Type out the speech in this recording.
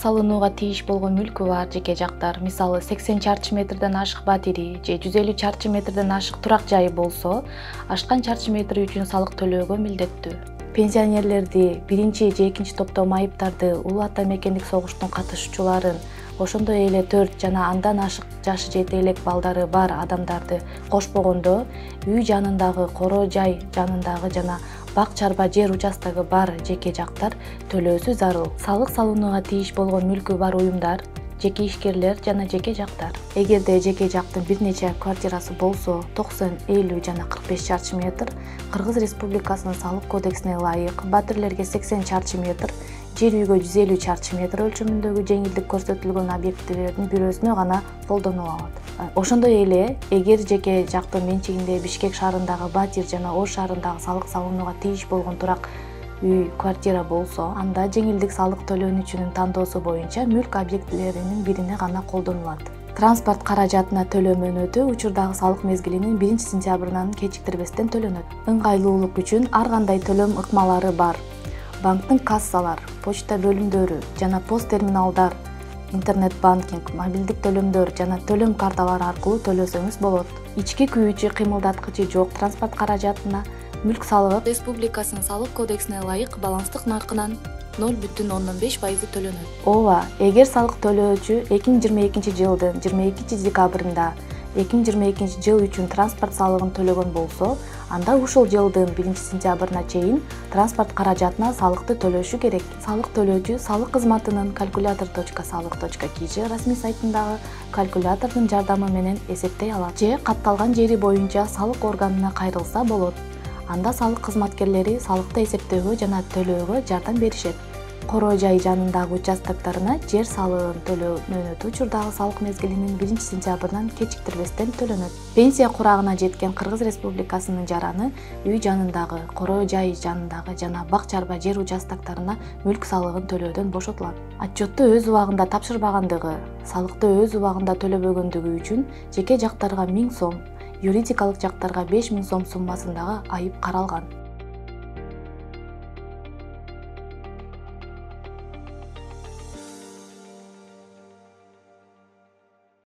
салынууга тийиш болгон мүлкү бар жеке жактар, мисалы 80 чарчы метрден ашык батири же 150 чарчы метрден ашык турак жайы болсо, ашкан чарчы метри үчүн салык төлөөгө милдеттүү. Пенсионерлерди, биринчи же экинчи топтогу майыптарды, улуу ата мекендик согуштун катышуучуларын, ошондой эле 4 жана андан ашык жашы жете элек балдары бар адамдарды кошпогондо үй жанындагы, коро жай жанындагы жана бак чарба жер участогу бар жеке жактар төлөөсү зарыл. Салык салынууга тийиш болгон мүлкү бар уюмдар, жеке ишкерлер жана жеке жактар. Эгерде жеке жактын бир нече квартирасы болсо, 90, 50 жана 45 чарчы метр, Кыргыз Республикасынын салык кодексине ылайык батирлерге 80 чарчы метр, жер үйгө 150 чарчы метр өлчөмүндөгү жеңилдик көрсөтүлгөн объектилердин бирөөсүнө гана колдонула алат. Ошондой эле, эгер жеке жактын менчигинде Бишкек шаарындагы батир жана Ош шаарындагы салык салынууга тийиш болгон турак үй, квартира болсо, анда жеңилдик салык төлөөнүчүнүн тандоосу боюнча мүлк объектилеринин бирине гана колдонулат. Транспорт каражатына төлөө мөөнөтү учурдагы салык мезгилинин 1-сентябрынан кечиктирбестен төлөнөт. Ыңгайлуулук үчүн ар кандай төлөм ыкмалары бар. Банктын кассалар, почта бөлүмдөрү жана пост терминалдар, интернет банкинг, мобилдик төлөмдөр жана төлөм карталары аркылуу төлөсөңүз болот. Ички күйүүчү кыймылдаткычы жок транспорт каражатына мүлк салыгы Республикасынын салык кодексине ылайык баланстык наркынан 0,15% төлөнөт. Ооба, эгер салык төлөөчү 2022 жылдын 22 декабрында 2022 жыл үчүн транспорт салыгын төлөгөн болсо, анда ушул жылдын 1-сентябрына чейин транспорт каражатына салыкты төлөшү керек. Салык төлөөчү салык кызматынын calculator.salik.kj расмий сайтындагы калькулятордун жардамы менен эсептей алат же катталган жери боюнча салык органына кайрылса болот. Анда салык кызматкерлери салыкты эсептөөгө жана төлөөгө жардам беришет. Коро жай жанындагы участоктарына жер салыгын төлөө мөөнөтү учурдагы салык мезгилинин 1-сентябрынан кечиктирбестен төлөнөт. Пенсия курагына жеткен Кыргыз Республикасынын жараны үй жанындагы, коро жай жанындагы жана бак чарба жер участоктарына мүлк салыгын төлөөдөн бошотулат. Отчетту өз убагында тапшырбагандыгы, салыкты өз убагында төлөбөгөндүгү үчүн жеке жактарга 1000 сом, юридикалык жактарга 5000 сом суммасындагы айып каралган.